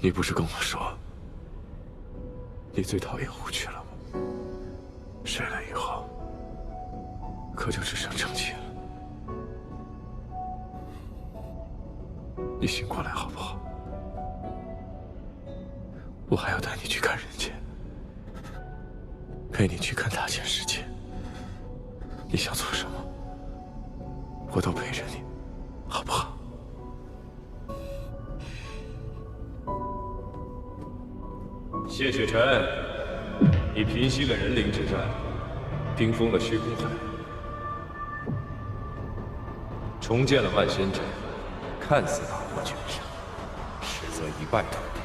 你不是跟我说，你最讨厌胡去了吗？睡了以后，可就只剩正气了。你醒过来好不好？我还要带你去看人间，陪你去看大千世界。你想做什么，我都陪着你，好不好？谢雪晨，你平息了人灵之战，冰封了虚空海，重建了万仙阵，看似大获全胜，实则一败涂地。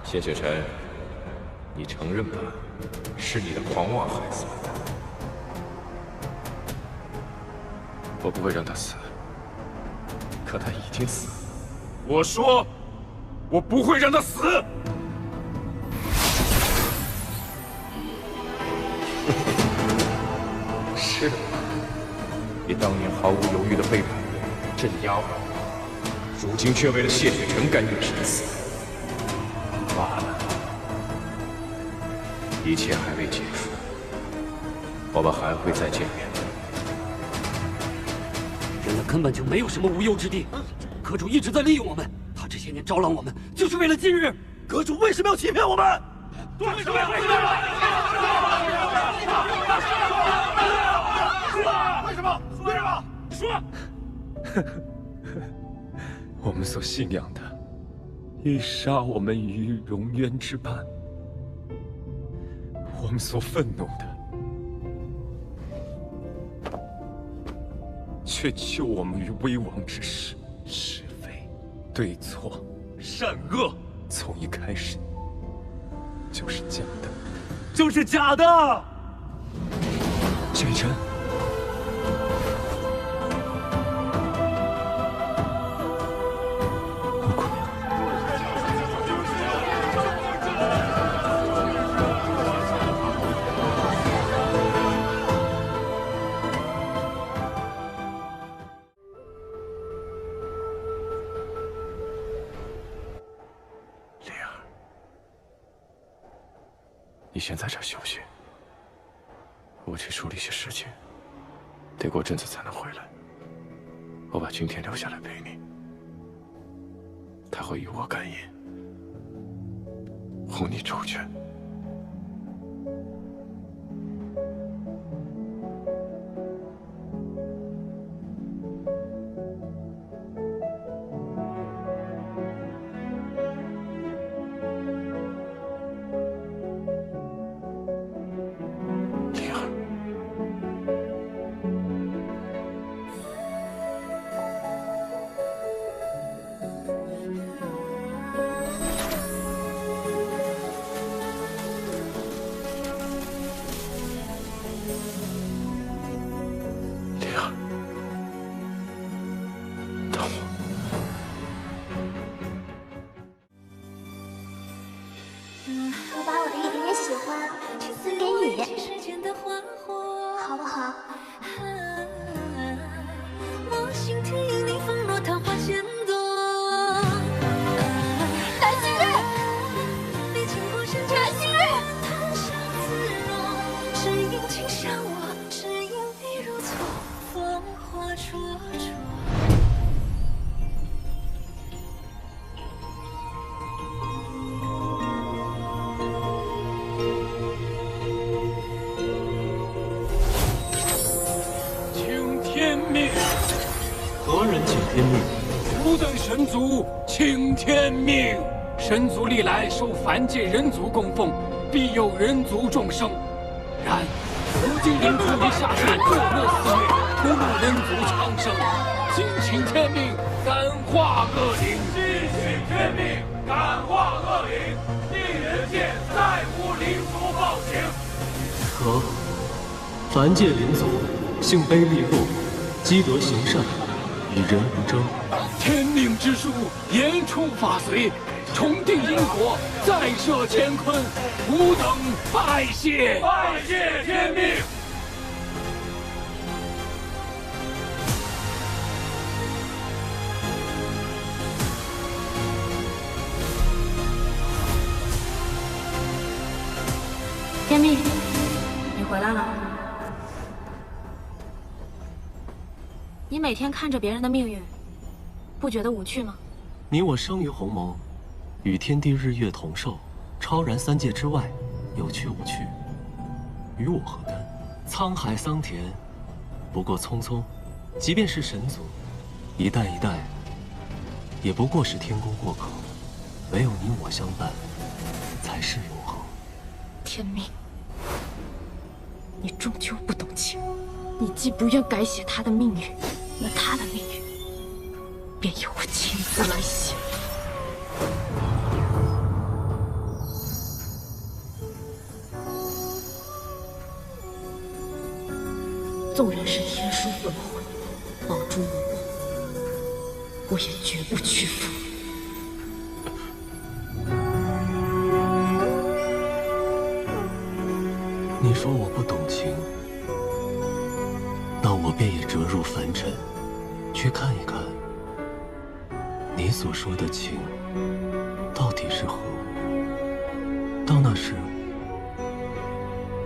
谢雪晨，你承认吧？是你的狂妄害死了他。我不会让他死，可他已经死了。我说，我不会让他死。是的，你当年毫无犹豫的背叛我，镇压我，如今却为了谢雪晨甘愿生死。罢了，一切还未结束，我们还会再见面的。原来根本就没有什么无忧之地，阁主一直在利用我们，他这些年招揽我们，就是为了今日。阁主为什么要欺骗我们？为什么？说！我们所信仰的，已杀我们于荣渊之畔；我们所愤怒的，却救我们于危亡之时。是非、对错、善恶，从一开始就是假的，就是假的。雪晨。你先在这儿休息，我去处理些事情，得过阵子才能回来。我把君天留下来陪你，他会与我感应，护你周全。我把我的一点点喜欢赐给你，好不好？我心听你风若桃花仙朵。南星月，南星月，只因情伤我，只因你如错，芳华灼灼。何人请天命？吾等神族请天命。神族历来受凡界人族供奉，必有人族众生。然如今灵族已下至各个肆虐，不入人族苍生。今请天命，感化恶灵。今请天命，感化恶灵。地人界再无灵族暴行。何？凡界灵族，性卑利弱，积德行善，与人无争。天命之术，言出法随，重定因果，再设乾坤。吾等拜谢，拜谢天命。了。你每天看着别人的命运，不觉得无趣吗？你我生于鸿蒙，与天地日月同寿，超然三界之外，有趣无趣，与我何干？沧海桑田，不过匆匆；即便是神族，一代一代，也不过是天宫过客。唯有你我相伴，才是永恒。天命，你终究不懂情，你既不愿改写他的命运，那他的命运便由我亲自来写。纵然是天书焚毁，宝珠无光，我也绝不屈服。你说我不懂情，那我便也折入凡尘，去看一看，你所说的情到底是何物？到那时，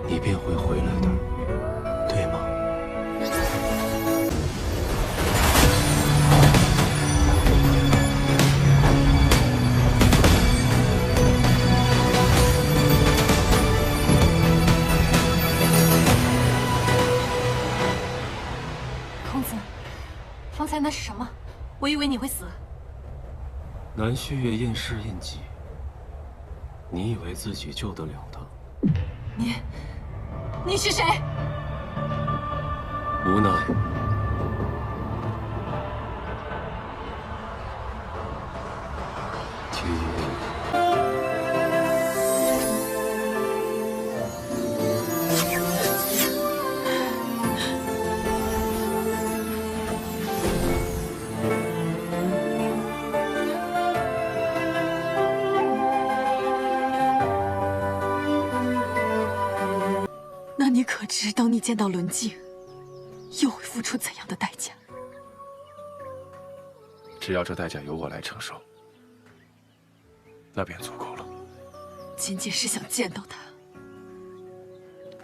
你便会回来的，对吗？方才那是什么？我以为你会死。南旭月验尸印记，你以为自己救得了他？你是谁？无奈，天意。那你可知，当你见到轮镜，又会付出怎样的代价？只要这代价由我来承受，那便足够了。仅仅是想见到他，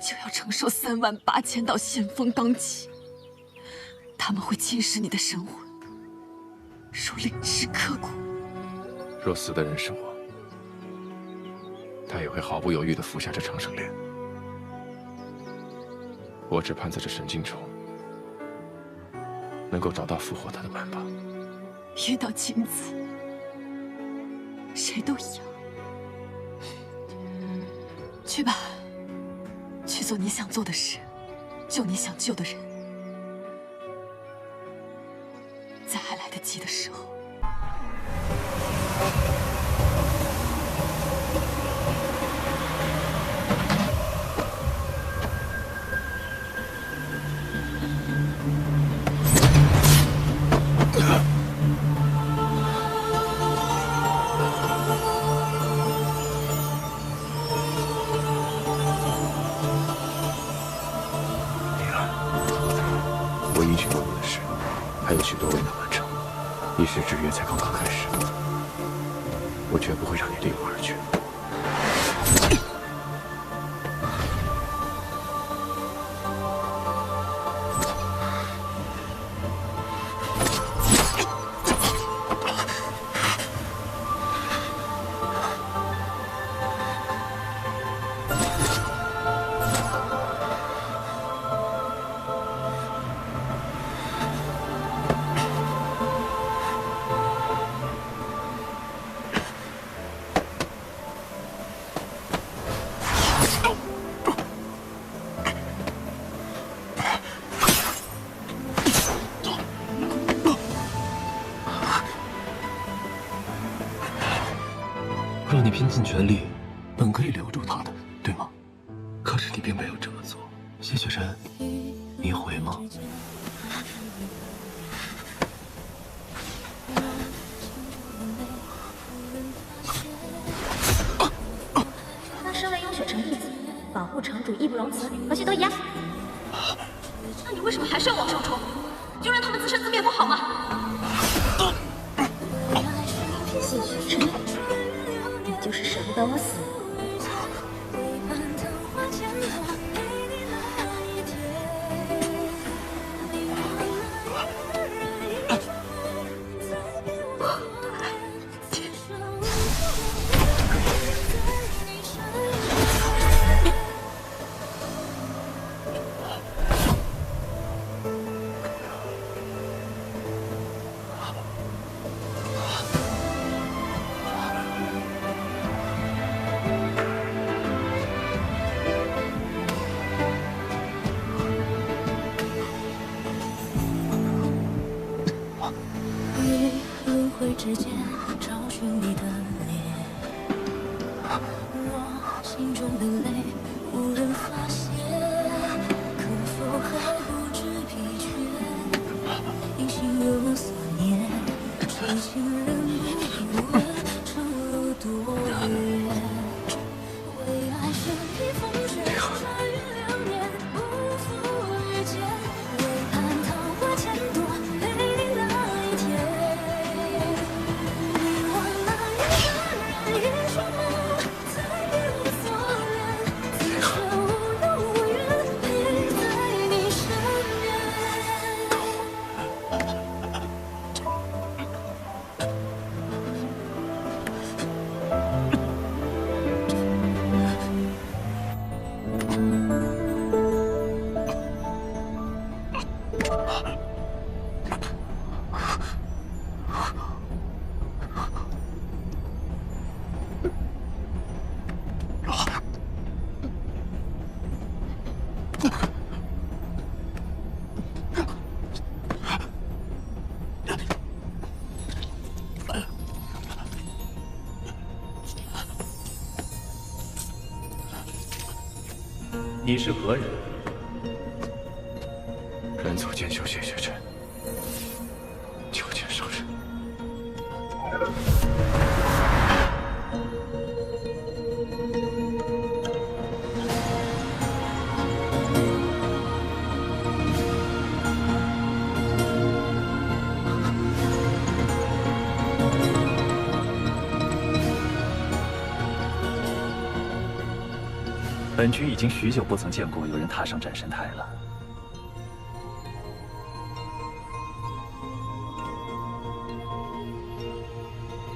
就要承受38000道仙风罡气，他们会侵蚀你的神魂，如灵芝刻骨。若死的人是我，他也会毫不犹豫地服下这长生莲。我只盼在这神境中，能够找到复活他的办法。遇到晴子，谁都一样。去吧，去做你想做的事，救你想救的人，在还来得及的时候。我应许过你的事，还有许多未能完成。一时之约才刚刚开始，我绝不会让你离我而去。若你拼尽全力，本可以留住他的，对吗？可是你并没有这么做。谢雪晨，你会吗？那身为雍雪城弟子，保护城主义不容辞，何须多疑啊？那你为什么还是要往上冲？就让他们自生自灭不好吗？谢雪晨，你就是舍不得我死。你是何人？人族剑修谢雪辰，求见上人。本君已经许久不曾见过有人踏上斩神台了。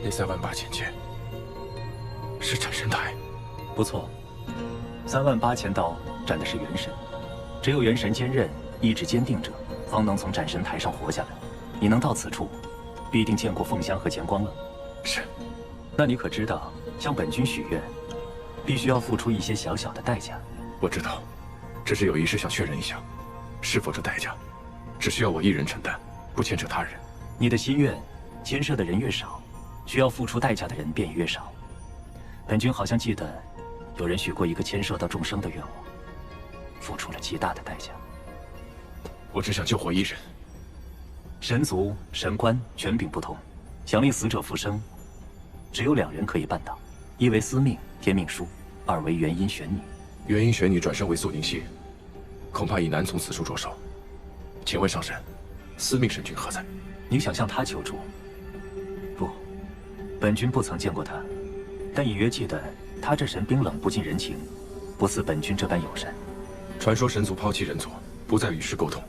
那38000剑是斩神台，不错，38000刀斩的是元神，只有元神坚韧、意志坚定者，方能从斩神台上活下来。你能到此处，必定见过凤香和乾光了。是。那你可知道，向本君许愿，必须要付出一些小小的代价？我知道，只是有一事想确认一下，是否这代价只需要我一人承担，不牵扯他人？你的心愿牵涉的人越少，需要付出代价的人便越少。本君好像记得，有人许过一个牵涉到众生的愿望，付出了极大的代价。我只想救活一人。神族、神官权柄不同，想令死者复生，只有2人可以办到：一为司命天命书，二为元阴玄女。元阴玄女转生为素宁溪，恐怕已难从此处着手。请问上神，司命神君何在？你想向他求助？不，本君不曾见过他，但隐约记得他这神冰冷不近人情，不似本君这般友善。传说神族抛弃人族，不再与世沟通，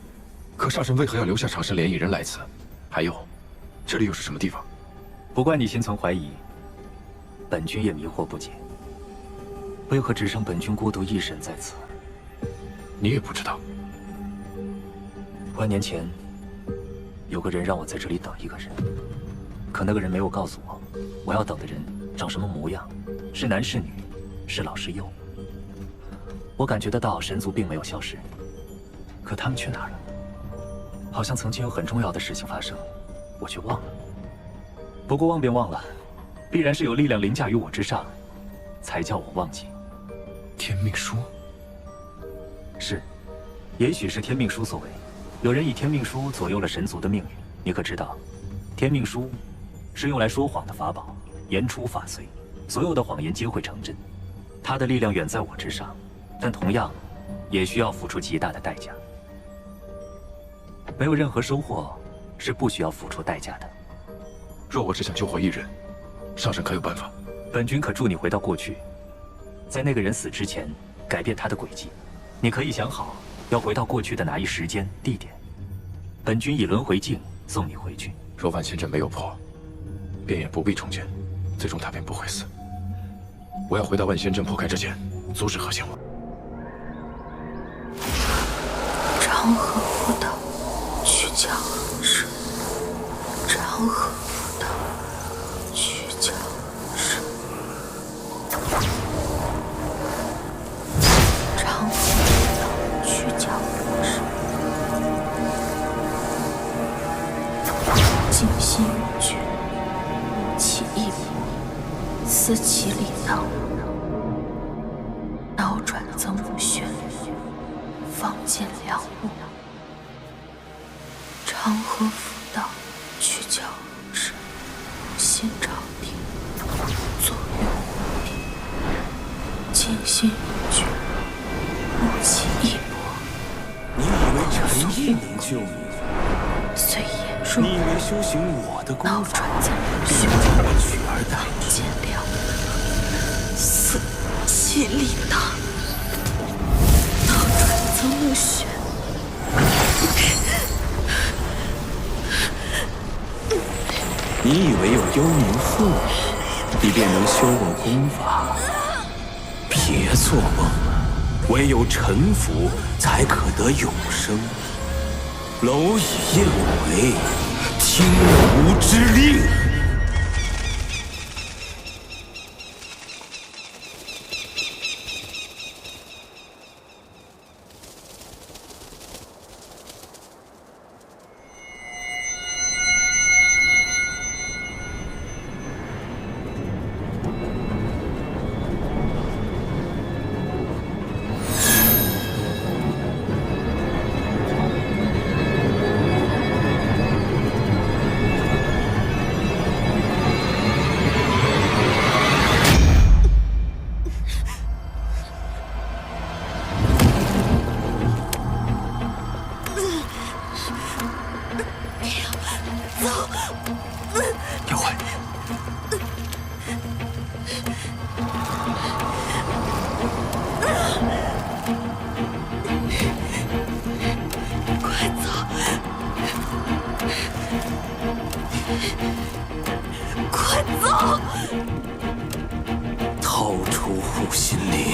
可上神为何要留下长生莲一人来此？还有，这里又是什么地方？不怪你心存怀疑，本君也迷惑不解。为何只剩本君孤独一人在此？你也不知道。万年前，有个人让我在这里等一个人，可那个人没有告诉我，我要等的人长什么模样，是男是女，是老是幼。我感觉得到神族并没有消失，可他们去哪儿了？好像曾经有很重要的事情发生，我却忘了。不过忘便忘了，必然是有力量凌驾于我之上，才叫我忘记。天命书是，也许是天命书所为。有人以天命书左右了神族的命运。你可知道，天命书是用来说谎的法宝，言出法随，所有的谎言皆会成真。它的力量远在我之上，但同样也需要付出极大的代价。没有任何收获是不需要付出代价的。若我只想救活一人，上神可有办法？本君可助你回到过去，在那个人死之前改变他的轨迹。你可以想好要回到过去的哪一时间、地点，本君以轮回镜送你回去。若万仙阵没有破，便也不必重建，最终他便不会死。我要回到万仙阵破开之前，阻止何行王。长河辅导，去教是。长河辅导，去教是。长河辅导，去教是。静心语句，其意博，思其理当。脑转增木旋，方见良物。长河辅导，去教是。新朝廷，左右护体。静心语句，目其意博。你以为陈毅能救你？虽言若你以为修行我的功法，便我取而代之？见良，思其理当。脑转增木旋。你以为有幽冥护你，你便能修我功法？别做梦，唯有臣服才可得永生。蝼蚁厌回，听吾之令。心林。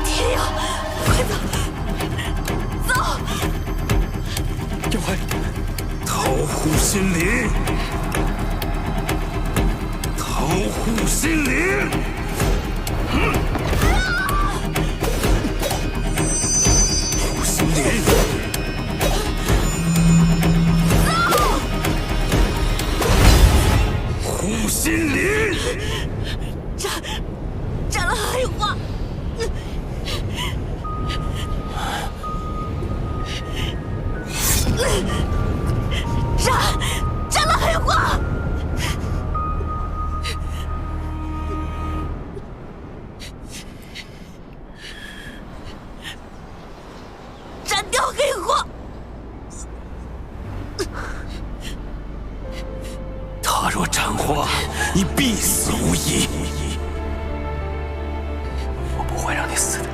天佑，快走！走！妖怀，桃户心林，桃户心林。护心林。护心林。斩了黑花！斩了黑花！斩掉黑花！他若斩花，你必死无疑。我不会让你死的。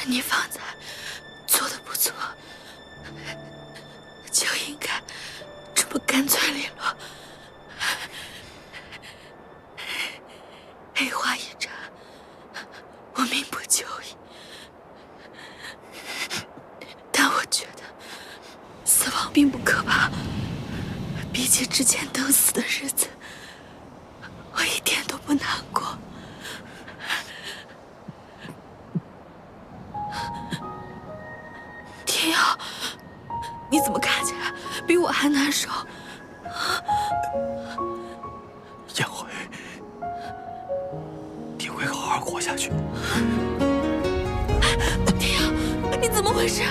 你方才做的不错，就应该这么干脆利落。黑花一斩，我命不久矣。但我觉得死亡并不可怕，比起之前等死的日子，我一点都不难过。天佑，你怎么看起来比我还难受？燕辉，你会好好活下去。天佑，你怎么回事？燕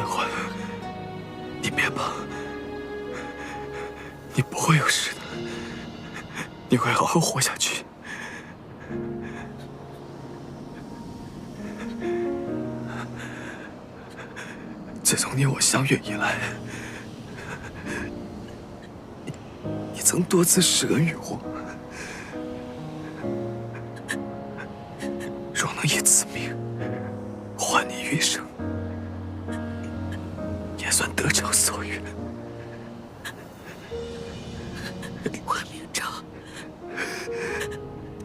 辉，你别怕，你不会有事的，你会好好活下去。自从你我相遇以来，你曾多次施恩于我。若能以此命换你余生，也算得偿所愿。换明朝，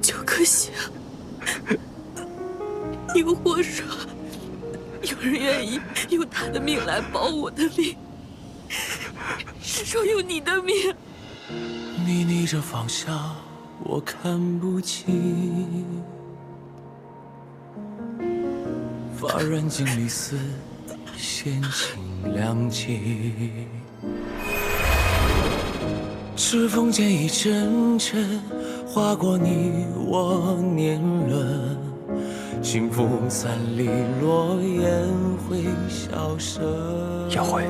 就可行。又或者，有人愿意用他的命来保我的命，是说用你的命。你逆着方向，我看不清。发染尽离丝，闲情两极。指缝间一阵阵划过你我年轮。清风散离，落雁会消失。耀辉，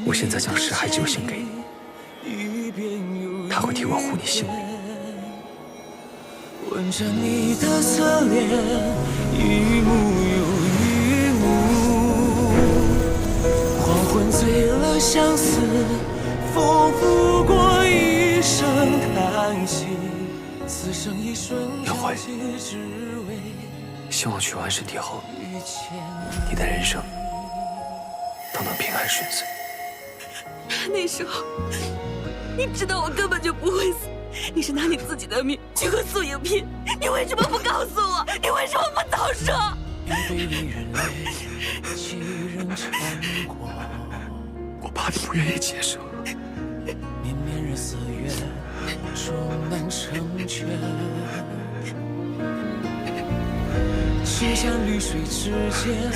我现在将石海酒献给你，他会替我护你心灵。闻着你的侧脸，一幕又一幕，黄昏醉了相思，风拂过一声叹息。耀辉，希望去完尸体后，你的人生都能平安顺遂。那时候，你知道我根本就不会死，你是拿你自己的命去和素影拼，你为什么不告诉我？你为什么不早说？我怕你不愿意接受。年年日4月，终难成全。心像绿水之间，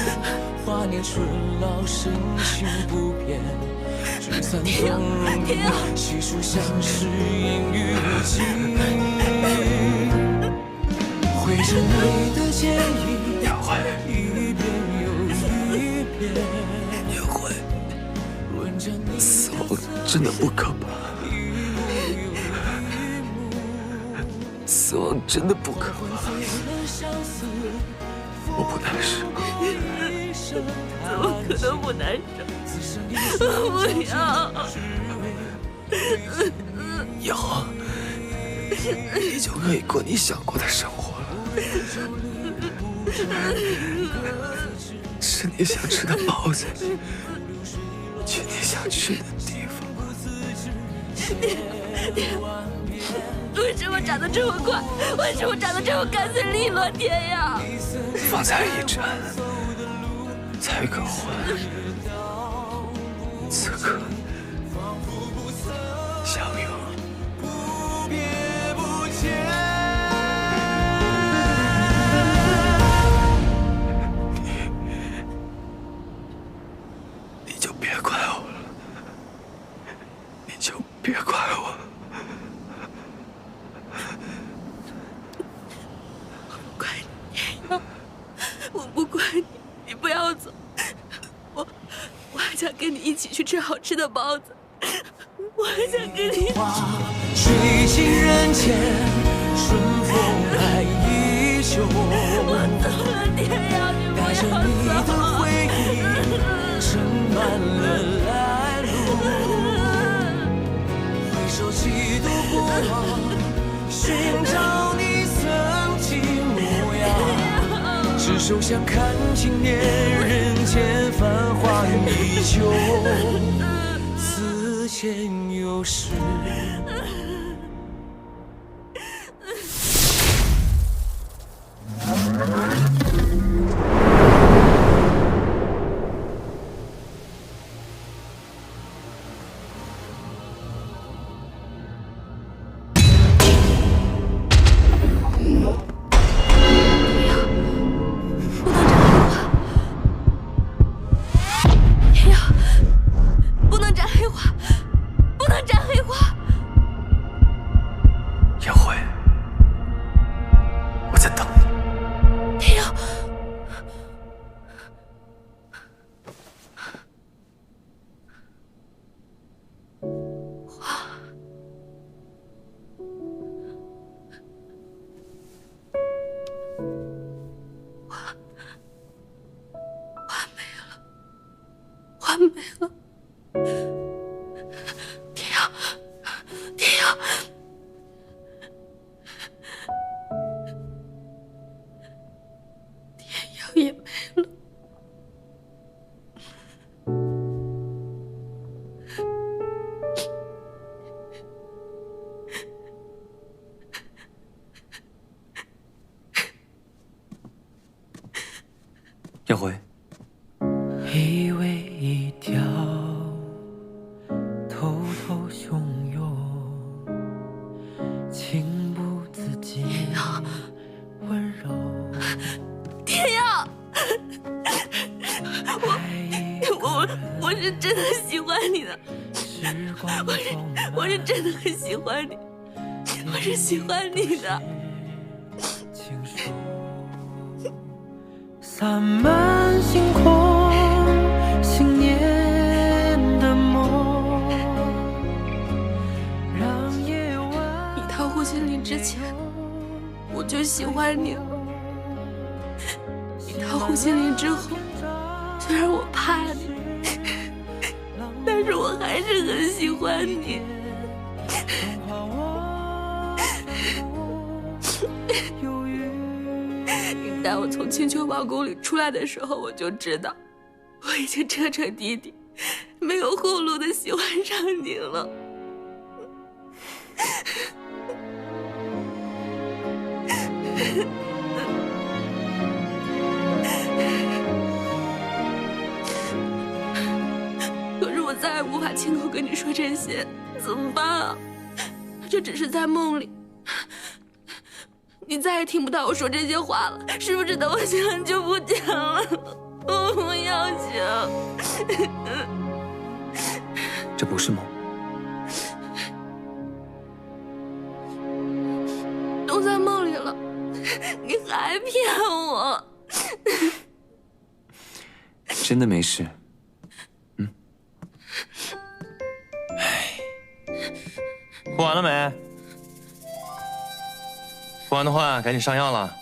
华年春老，深情不变。聚散从容，细数相识，烟雨无尽。挥着你的剑影，一遍又一遍。叶慧，死亡真的不可怕，死亡真的不可怕。我不难受。怎么可能不难受？不要！以后你就可以过你想过的生活了，吃你想吃的包子，去你想去的地方。为什么长得这么快？为什么长得这么干脆利落？天呀！方才一战，才可换。此刻相拥。你就别怪我了，你就别怪我。我不怪你，你不要走。我还想跟你一起去吃好吃的包子，我还想跟你。水尽人间，春风还依旧。我走了，天呀，你不带着你要的走！回忆，盛满了来路。回首几度过往，寻找你曾经模样。执手相看经年，人间繁华依旧，此间有时。完美了，天瑶，天瑶，天瑶也没了。耀辉，一为一条偷偷汹涌，情不自禁温柔。天瑶，我是真的喜欢你的，我是真的很喜欢你，我是喜欢你的。洒满星空，信念的梦，让夜晚。你到护心林之前，我就喜欢你了。你到护心林之后，虽然我怕你，但是我还是很喜欢你。你带我从青丘王宫里出来的时候，我就知道，我已经彻彻底底没有后路的喜欢上你了。可是我再也无法亲口跟你说这些，怎么办啊？这只是在梦里，你再也听不到我说这些话了，是不是等我醒了就不讲了？我不要醒。这不是梦。都在梦里了，你还骗我？真的没事。敷完了没？敷完的话，赶紧上药了。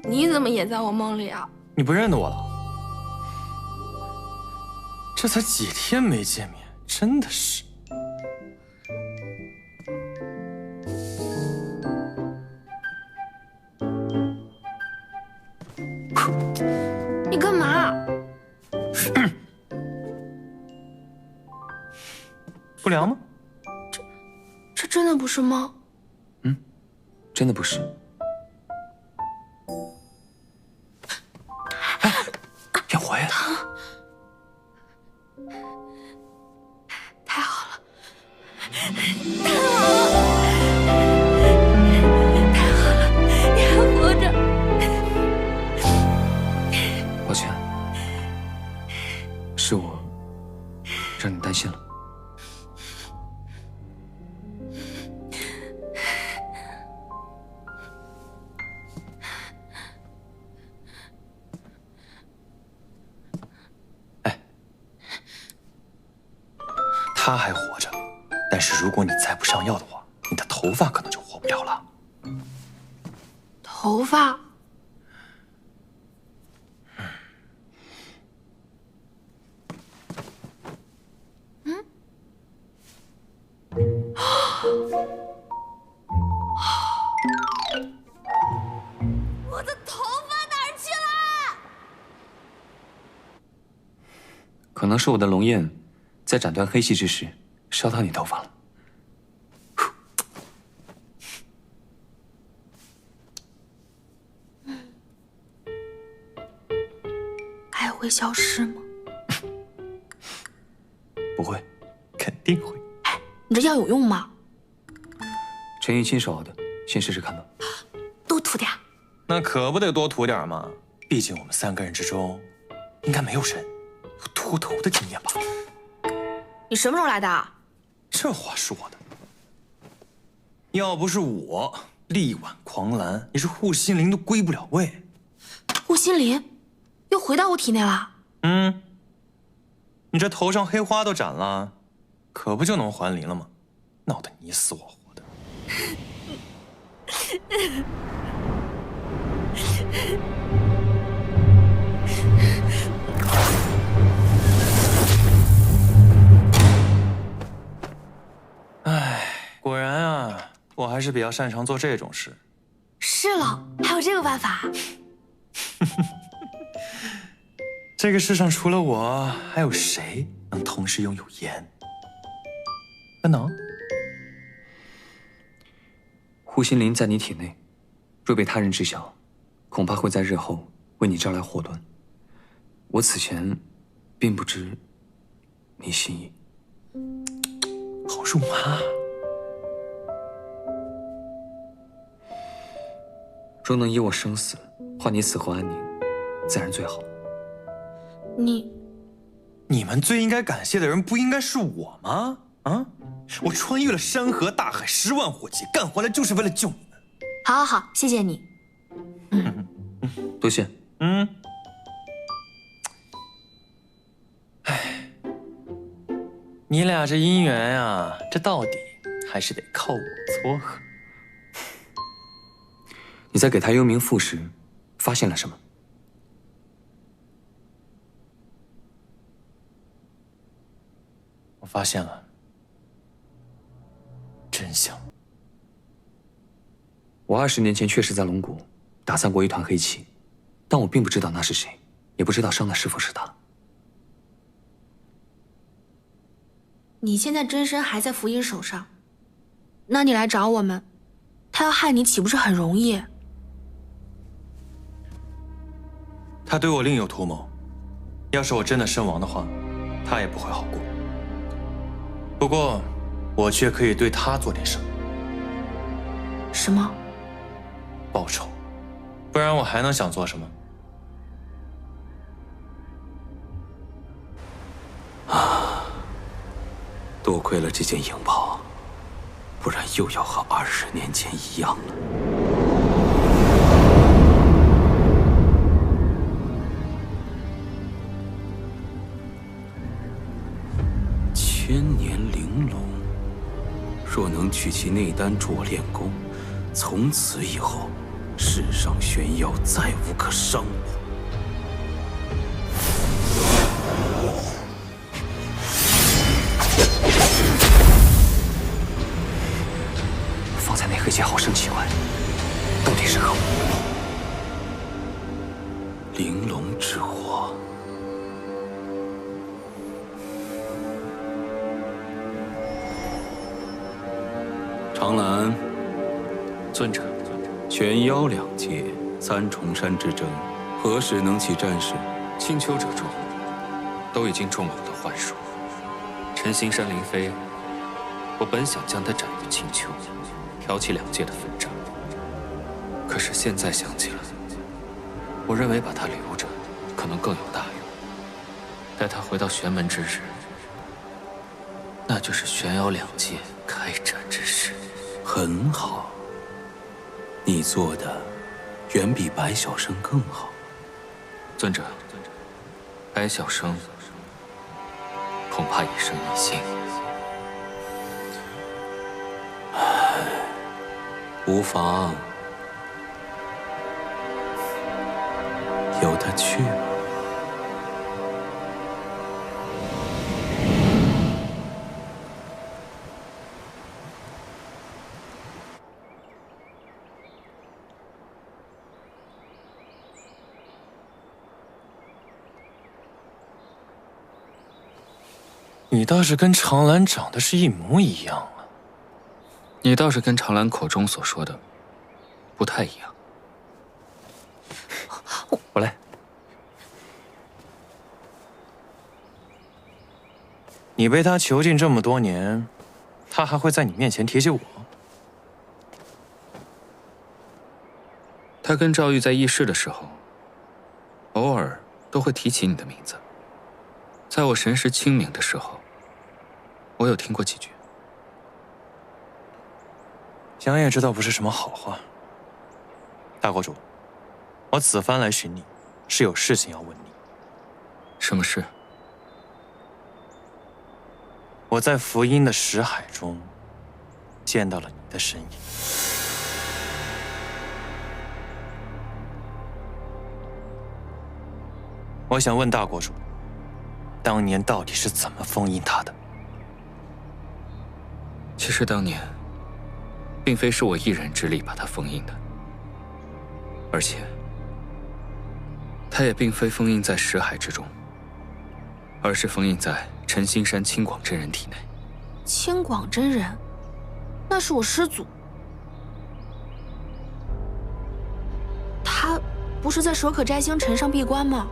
你怎么也在我梦里啊？你不认得我了？这才几天没见面，真的是。你干嘛？不凉吗？这真的不是梦？真的不是。要回来了。太好了，你还活着。抱歉，是我让你担心了。他还活着，但是如果你再不上药的话，你的头发可能就活不了了。头发？我的头发哪儿去了？可能是我的龙焰在斩断黑气之时烧到你头发了。还会消失吗？不会，肯定会。你这药有用吗？陈玉亲手熬的，先试试看吧。多涂点。那可不得多涂点嘛，毕竟我们3个人之中，应该没有人有秃头的经验吧？你什么时候来的？这话说的，要不是我力挽狂澜，你是护心灵都归不了位。护心灵又回到我体内了。你这头上黑花都斩了，可不就能还灵了吗？闹得你死我活的。唉，果然啊，我还是比较擅长做这种事。是了，还有这个办法？这个世上除了我，还有谁能同时拥有颜和能？护心灵在你体内，若被他人知晓，恐怕会在日后为你招来祸端。我此前并不知你心意。好肉麻。若能以我生死换你死后安宁，自然最好。你们最应该感谢的人不应该是我吗？啊！我穿越了山河大海10万火急，干回来就是为了救你们。好，谢谢你。多谢。唉，你俩这姻缘呀，这到底还是得靠我撮合。你在给他幽冥赋时，发现了什么？我发现了真相。我20年前确实在龙谷打散过一团黑气，但我并不知道那是谁，也不知道伤的是否是他。你现在真身还在福音手上，那你来找我们，他要害你岂不是很容易？他对我另有图谋，要是我真的身亡的话，他也不会好过。不过，我却可以对他做点什么。什么？报仇，不然我还能想做什么？多亏了这件影袍，不然又要和20年前一样了。千年玲珑，若能取其内丹助我练功，从此以后，世上玄妖再无可伤我。放在那黑界好生奇怪，到底是何物？玲珑之火。长兰，尊者，玄妖两界3重山之争，何时能起战事？青丘者众都已经中了我的幻术。陈新山林飞，我本想将他斩于青丘，挑起两界的纷争。可是现在想起来，我认为把他留着，可能更有大用。待他回到玄门之日，那就是玄妖两界开战之时。很好，你做的远比白晓生更好。尊者，白晓生恐怕一生一幸。无妨，由他去吧。你倒是跟长兰长得是一模一样啊！你倒是跟长兰口中所说的不太一样。我来。你被他囚禁这么多年，他还会在你面前提起我？他跟赵玉在议事的时候，偶尔都会提起你的名字。在我神识清明的时候，我有听过几句。想也知道不是什么好话。大国主，我此番来寻你，是有事情要问你。什么事？我在福音的识海中见到了你的身影。我想问大国主，当年到底是怎么封印他的？其实当年，并非是我一人之力把他封印的，而且，他也并非封印在识海之中，而是封印在陈新山青广真人体内。青广真人，那是我师祖。他不是在蛇可摘星尘上闭关吗？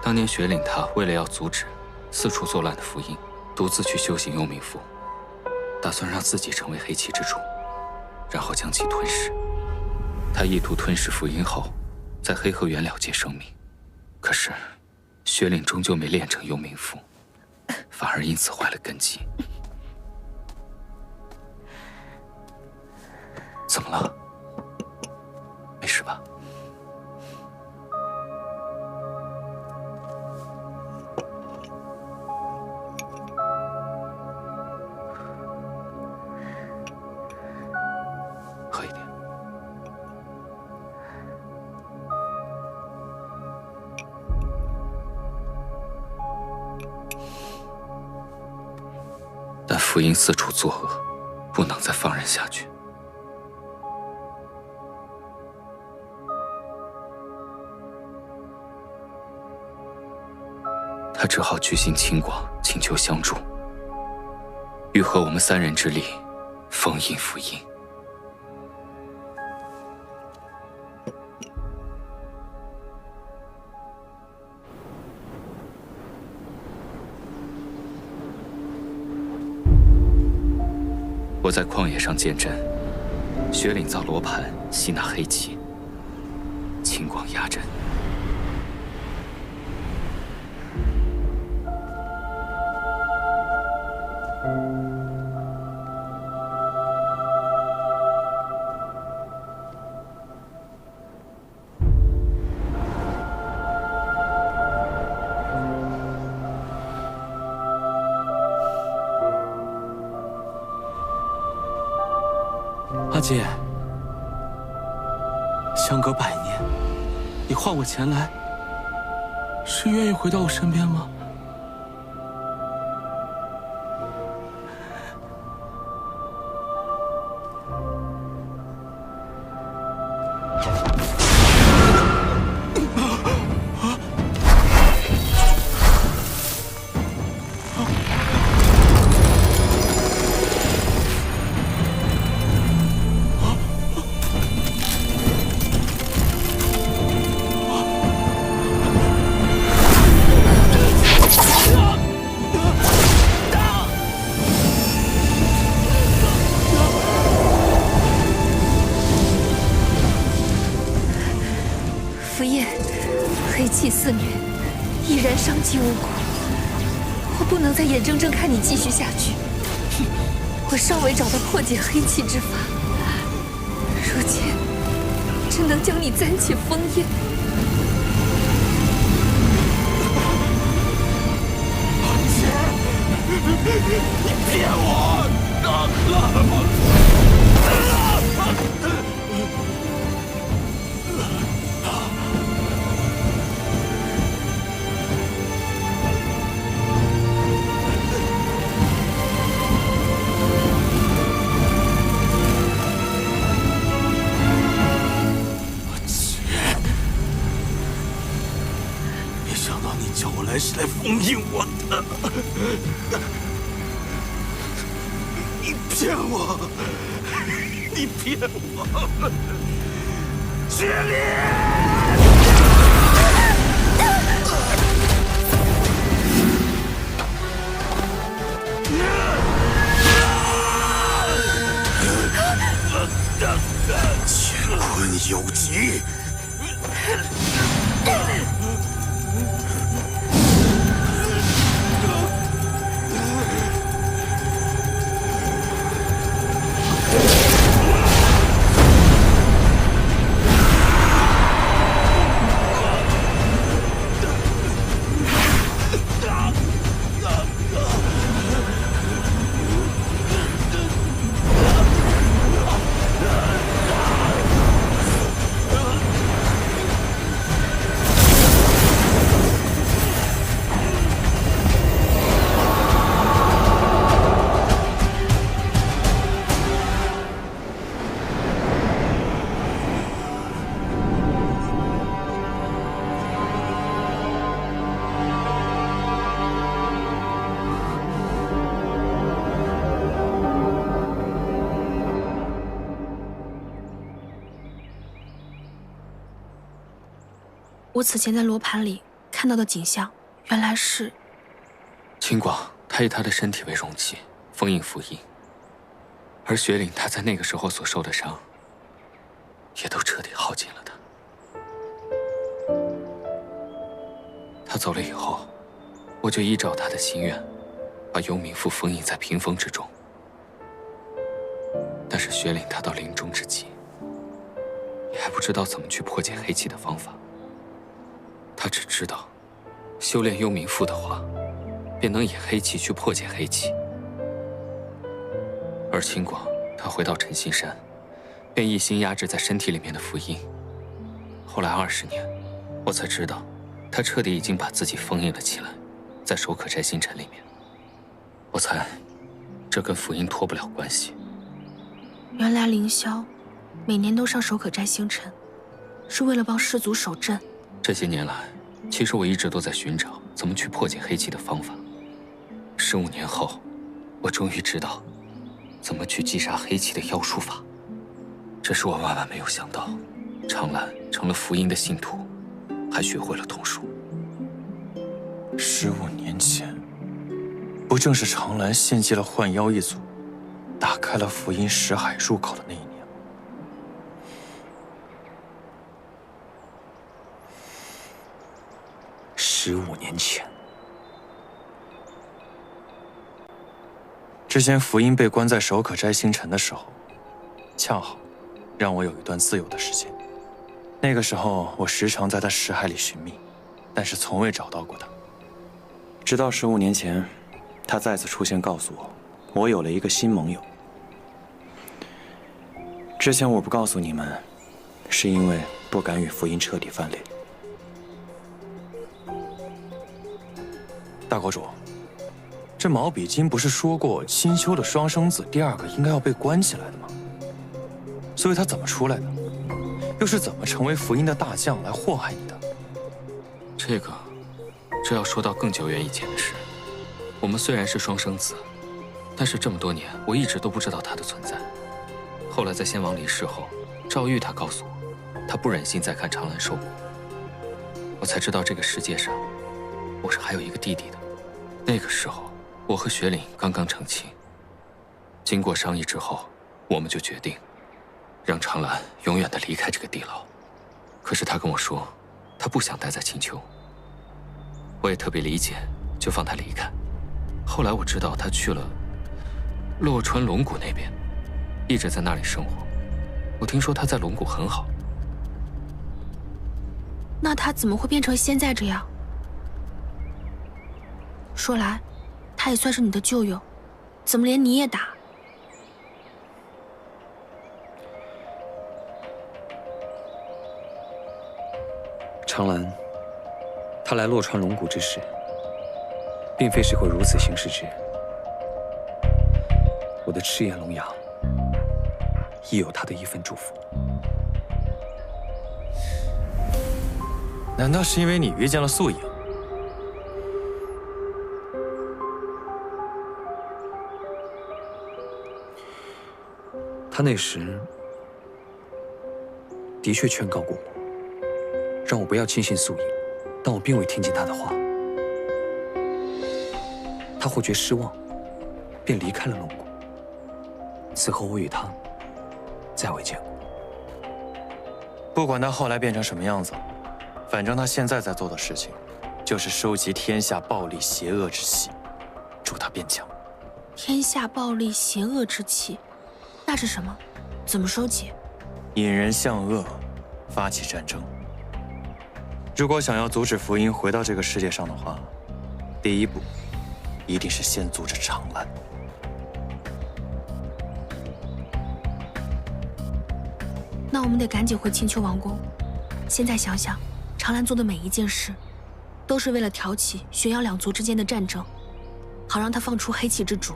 当年雪岭他为了要阻止四处作乱的福音，独自去修行幽冥符，打算让自己成为黑气之主，然后将其吞噬。他意图吞噬福音后，在黑鹤原了结生命。可是，雪岭终究没练成幽冥符，反而因此坏了根基。怎么了？没事吧？喝一点。但福音四处作恶，不能再放任下去。他只好去信秦广，请求相助，欲合我们3人之力，封印符印。我在旷野上建阵，雪岭造罗盘，吸纳黑气，秦广压阵。阿姐，相隔100年，你唤我前来，是愿意回到我身边吗？符印，黑气肆虐，已然伤及无辜。我不能再眼睁睁看你继续下去。我尚未找到破解黑气之法，如今只能将你暂且封印。你骗我！没想到你叫我来是来封印我的。你骗我！你骗我！雪莲！乾坤有极。我此前在罗盘里看到的景象，原来是秦广，他以他的身体为容器，封印符印，而雪岭他在那个时候所受的伤，也都彻底耗尽了他。他走了以后，我就依照他的心愿，把幽冥符封印在屏风之中。但是雪岭他到临终之际，也还不知道怎么去破解黑气的方法。他只知道，修炼幽冥符的话，便能以黑气去破解黑气。而秦广，他回到陈心山，便一心压制在身体里面的符印。后来20年，我才知道，他彻底已经把自己封印了起来，在守可斋星辰里面。我猜，这跟符印脱不了关系。原来凌霄每年都上守可斋星辰，是为了帮师祖守镇。这些年来，其实我一直都在寻找怎么去破解黑气的方法。15年后，我终于知道怎么去击杀黑气的妖术法。这是我万万没有想到，长兰成了福音的信徒，还学会了通术。15年前，不正是长兰献祭了幻妖一族，打开了福音石海入口的那一年吗？15年前，之前福音被关在守可斋星辰的时候，恰好让我有一段自由的时间。那个时候，我时常在他石海里寻觅，但是从未找到过他。直到15年前，他再次出现，告诉我，我有了一个新盟友。之前我不告诉你们，是因为不敢与福音彻底翻脸。大国主，这毛比金不是说过新修的双生子第2个应该要被关起来的吗？所以他怎么出来的？又是怎么成为福音的大将来祸害你的？这要说到更久远以前的事。我们虽然是双生子，但是这么多年我一直都不知道他的存在。后来在先王离世后，赵玉他告诉我，他不忍心再看长兰受苦，我才知道这个世界上我是还有一个弟弟的。那个时候，我和雪岭刚刚成亲。经过商议之后，我们就决定让长兰永远的离开这个地牢。可是他跟我说，他不想待在青丘。我也特别理解，就放他离开。后来我知道他去了洛川龙谷那边，一直在那里生活。我听说他在龙谷很好。那他怎么会变成现在这样？说来，他也算是你的旧友，怎么连你也打？长兰，他来洛川龙谷之时，并非是会如此行事之人。我的赤焰龙牙亦有他的一份祝福。难道是因为你遇见了素影？他那时的确劝告过我，让我不要轻信素影，但我并未听进他的话。他或觉失望，便离开了龙谷。此后我与他再未见过。不管他后来变成什么样子，反正他现在在做的事情，就是收集天下暴戾邪恶之气，助他变强。天下暴戾邪恶之气，那是什么？怎么收集？引人向恶，发起战争。如果想要阻止福音回到这个世界上的话，第一步一定是先阻止长兰。那我们得赶紧回青丘王宫。现在想想，长兰做的每一件事，都是为了挑起玄瑶两族之间的战争，好让他放出黑气之主。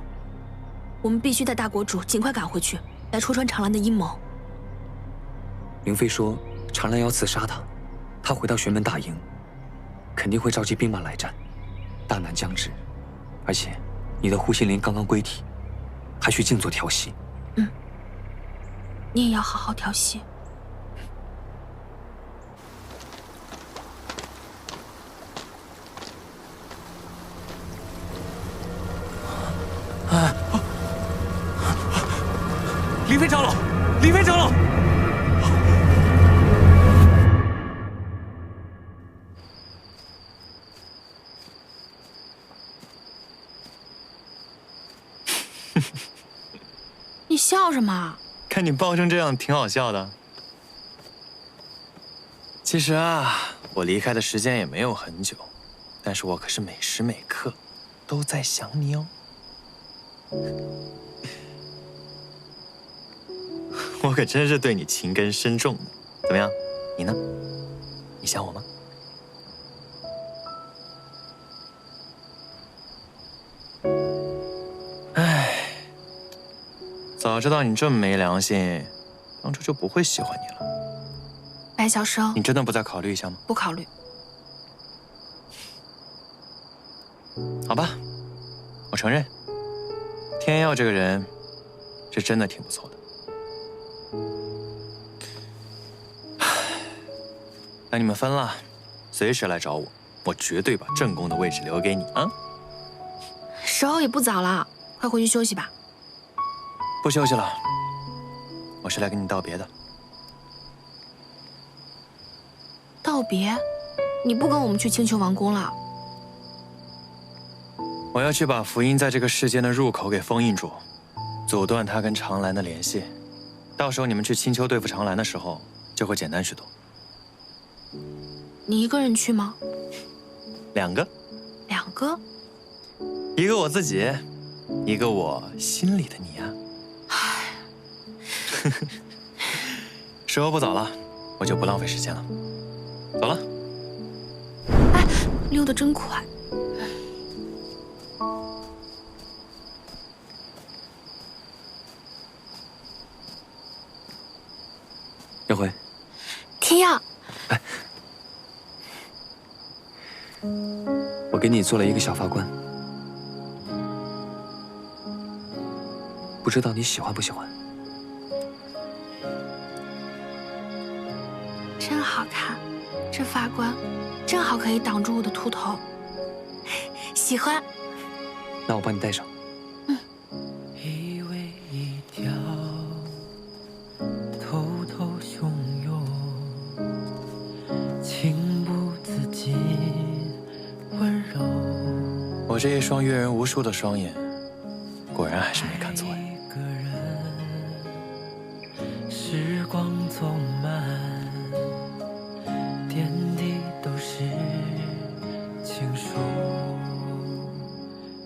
我们必须带大国主尽快赶回去，来戳穿长兰的阴谋。凌妃说，长兰要刺杀他，他回到玄门大营，肯定会召集兵马来战，大难将至。而且，你的护心灵刚刚归体，还需静坐调息。你也要好好调息。凌妃长老，凌妃长老！你笑什么？看你抱成这样，挺好笑的。其实啊，我离开的时间也没有很久，但是我可是每时每刻都在想你哦。我可真是对你情根深重呢。怎么样，你呢？你想我吗？唉，早知道你这么没良心，当初就不会喜欢你了。白小生，你真的不再考虑一下吗？不考虑。好吧，我承认，天耀这个人是真的挺不错的。那你们分了，随时来找我，我绝对把正宫的位置留给你啊！时候也不早了，快回去休息吧。不休息了，我是来跟你道别的。道别？你不跟我们去青丘王宫了？我要去把符印在这个世间的入口给封印住，阻断他跟长兰的联系。到时候你们去青丘对付长兰的时候，就会简单许多。你一个人去吗2个？2个？一个我自己，一个我心里的你啊。时候不早了，我就不浪费时间了，走了。哎，溜得真快。耀辉，天耀，哎，我给你做了一个小发冠，不知道你喜欢不喜欢？真好看，这发冠正好可以挡住我的秃头。喜欢。那我帮你戴上。一为一条偷偷汹涌，情不自禁温柔。我这一双阅人无数的双眼，果然还是没看错呀。时光走慢，点滴都是情书，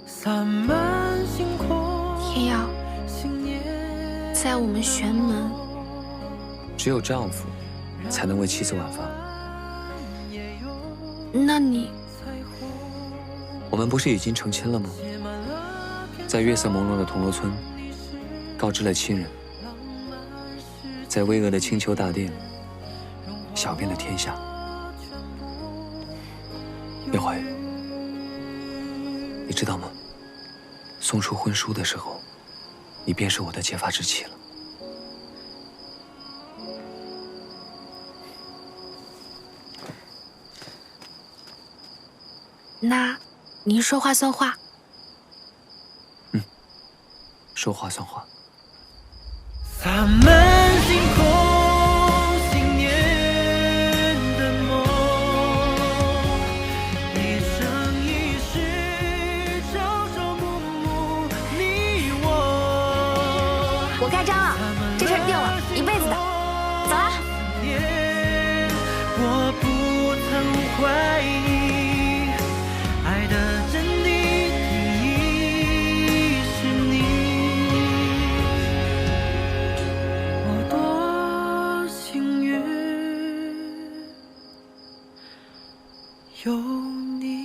洒满星空。天耀，在我们玄门，只有丈夫才能为妻子挽发。那你，我们不是已经成亲了吗？在月色朦胧的铜锣村，告知了亲人。在巍峨的青丘大殿，晓遍了天下。耀辉，你知道吗？送出婚书的时候，你便是我的结发之妻了。那您说话算话。说话算话。洒满星空，信念的梦，一生一世，朝朝暮暮，你我。我盖章了，这事儿定了，一辈子的。走了。我不曾怀疑，爱的真谛第一是你。我多幸运有你。